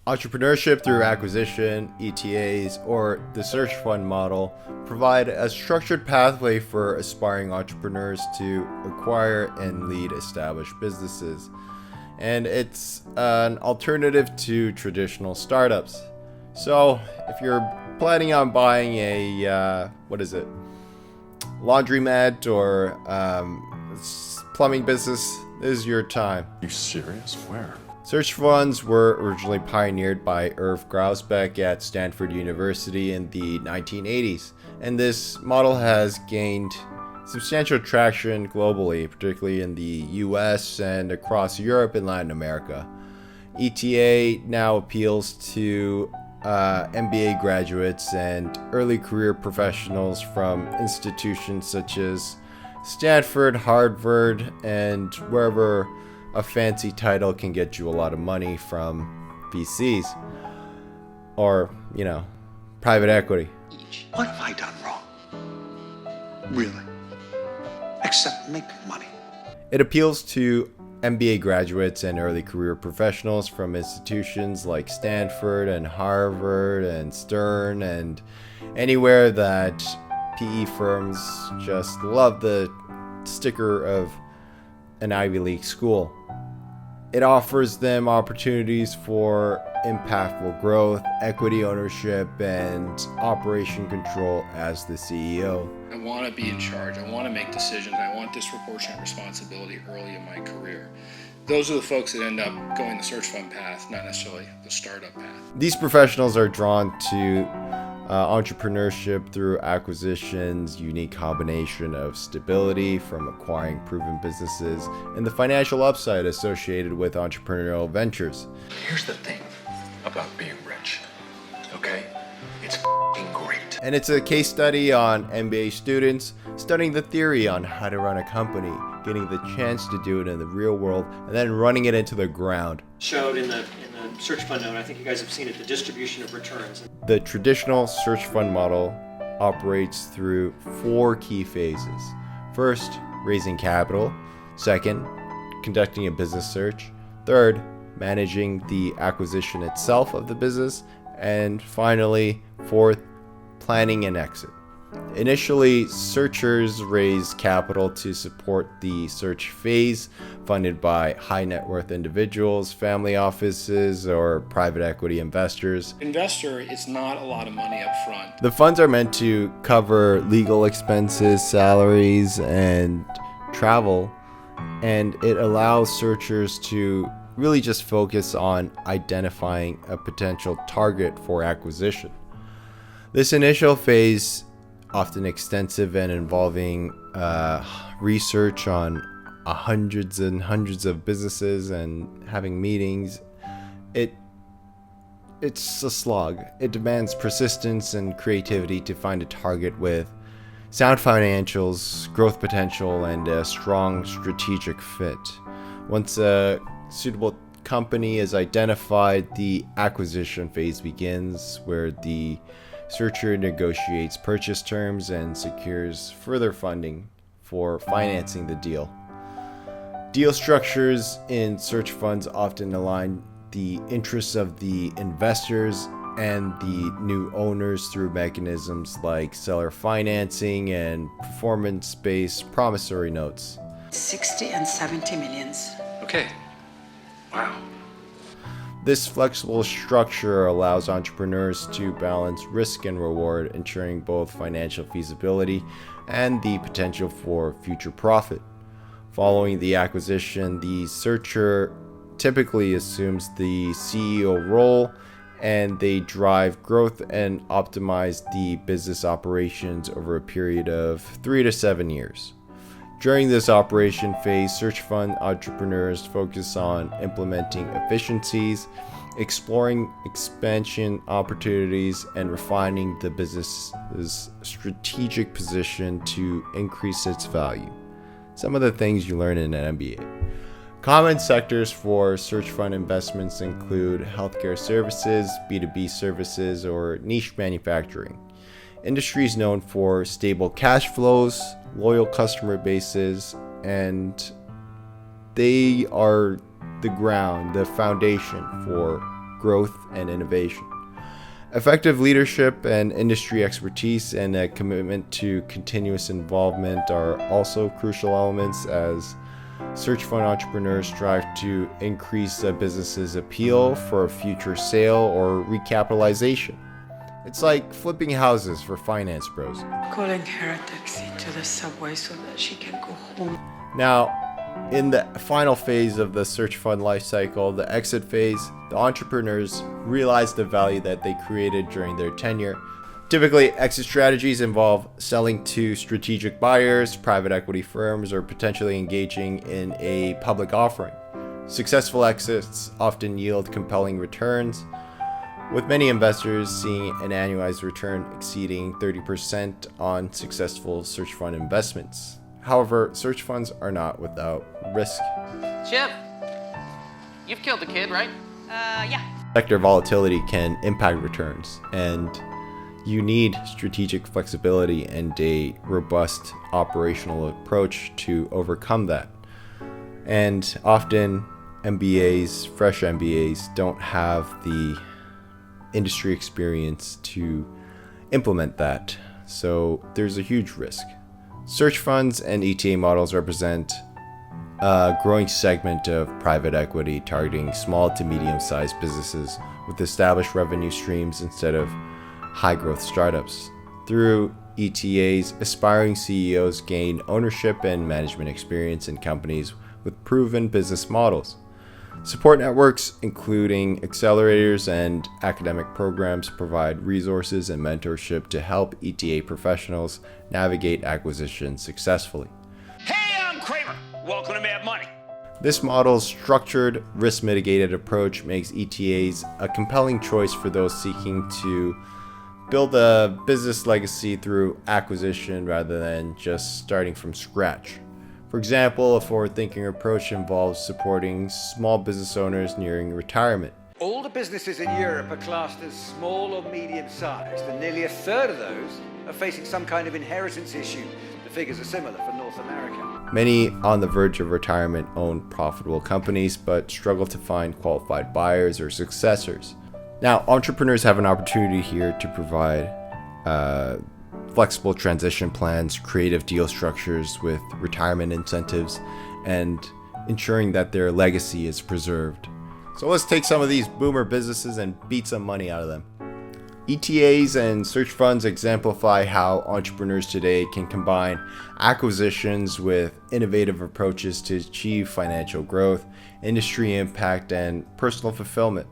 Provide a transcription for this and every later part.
Entrepreneurship through acquisition, ETAs, or the search fund model provide a structured pathway for aspiring entrepreneurs to acquire and lead established businesses. And it's an alternative to traditional startups. So, if you're planning on buying a, laundromat or plumbing business, this is your time. You serious? Where? Search funds were originally pioneered by Irv Grausbeck at Stanford University in the 1980s, and this model has gained substantial traction globally, particularly in the US and across Europe and Latin America. ETA now appeals to MBA graduates and early career professionals from institutions such as Stanford, Harvard, and wherever a fancy title can get you a lot of money from VCs or, private equity. What have I done wrong? Really? Except make money. It appeals to MBA graduates and early career professionals from institutions like Stanford and Harvard and Stern and anywhere that PE firms just love the sticker of an Ivy League school. It offers them opportunities for impactful growth, equity ownership, and operation control as the CEO. I want to be in charge. I want to make decisions. I want disproportionate responsibility early in my career. Those are the folks that end up going the search fund path, not necessarily the startup path. These professionals are drawn to entrepreneurship through acquisitions, unique combination of stability from acquiring proven businesses, and the financial upside associated with entrepreneurial ventures. Here's the thing about being rich, okay? It's f***ing great. And it's a case study on MBA students studying the theory on how to run a company, getting the chance to do it in the real world, and then running it into the ground. Showed in the search fund note, I think you guys have seen it, the distribution of returns. The traditional search fund model operates through 4 key phases. First, raising capital. Second, conducting a business search. Third, managing the acquisition itself of the business. And finally, fourth, planning an exit. Initially, searchers raise capital to support the search phase, funded by high net worth individuals, family offices, or private equity investors. Investor, it's not a lot of money up front. The funds are meant to cover legal expenses, salaries, and travel, and it allows searchers to really just focus on identifying a potential target for acquisition. This initial phase, often extensive and involving research on hundreds and hundreds of businesses and having meetings, it's a slog. It demands persistence and creativity to find a target with sound financials, growth potential, and a strong strategic fit. Once a suitable company is identified, the acquisition phase begins, where the searcher negotiates purchase terms and secures further funding for financing the deal. Deal structures in search funds often align the interests of the investors and the new owners through mechanisms like seller financing and performance-based promissory notes. 60 and 70 millions. Okay. Wow. This flexible structure allows entrepreneurs to balance risk and reward, ensuring both financial feasibility and the potential for future profit. Following the acquisition, the searcher typically assumes the CEO role, and they drive growth and optimize the business operations over a period of 3 to 7 years. During this operation phase, search fund entrepreneurs focus on implementing efficiencies, exploring expansion opportunities, and refining the business's strategic position to increase its value. Some of the things you learn in an MBA. Common sectors for search fund investments include healthcare services, B2B services, or niche manufacturing. Industries known for stable cash flows, loyal customer bases, and they are the ground, the foundation for growth and innovation. Effective leadership and industry expertise and a commitment to continuous involvement are also crucial elements as search fund entrepreneurs strive to increase a business's appeal for a future sale or recapitalization. It's like flipping houses for finance bros. Calling her a taxi to the subway so that she can go home. Now, in the final phase of the search fund life cycle, the exit phase, the entrepreneurs realize the value that they created during their tenure. Typically, exit strategies involve selling to strategic buyers, private equity firms, or potentially engaging in a public offering. Successful exits often yield compelling returns, with many investors seeing an annualized return exceeding 30% on successful search fund investments. However, search funds are not without risk. Chip, you've killed the kid, right? Yeah. Sector volatility can impact returns, and you need strategic flexibility and a robust operational approach to overcome that. And often MBAs, fresh MBAs, don't have the industry experience to implement that. So there's a huge risk. Search funds and ETA models represent a growing segment of private equity targeting small to medium-sized businesses with established revenue streams instead of high-growth startups. Through ETAs, aspiring CEOs gain ownership and management experience in companies with proven business models. Support networks, including accelerators and academic programs, provide resources and mentorship to help ETA professionals navigate acquisitions successfully. Hey, I'm Kramer. Welcome to Mad Money. This model's structured, risk-mitigated approach makes ETAs a compelling choice for those seeking to build a business legacy through acquisition rather than just starting from scratch. For example, a forward-thinking approach involves supporting small business owners nearing retirement. All the businesses in Europe are classed as small or medium-sized, and nearly a third of those are facing some kind of inheritance issue. The figures are similar for North America. Many on the verge of retirement own profitable companies but struggle to find qualified buyers or successors. Now, entrepreneurs have an opportunity here to provide flexible transition plans, creative deal structures with retirement incentives, and ensuring that their legacy is preserved. So let's take some of these boomer businesses and beat some money out of them. ETAs and search funds exemplify how entrepreneurs today can combine acquisitions with innovative approaches to achieve financial growth, industry impact, and personal fulfillment.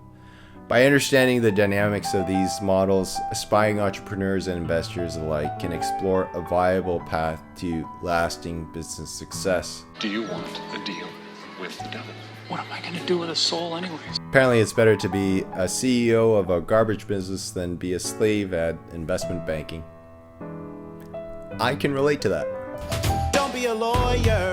By understanding the dynamics of these models, aspiring entrepreneurs and investors alike can explore a viable path to lasting business success. Do you want a deal with the devil? What am I going to do with a soul anyways? Apparently, it's better to be a CEO of a garbage business than be a slave at investment banking. I can relate to that. Don't be a lawyer,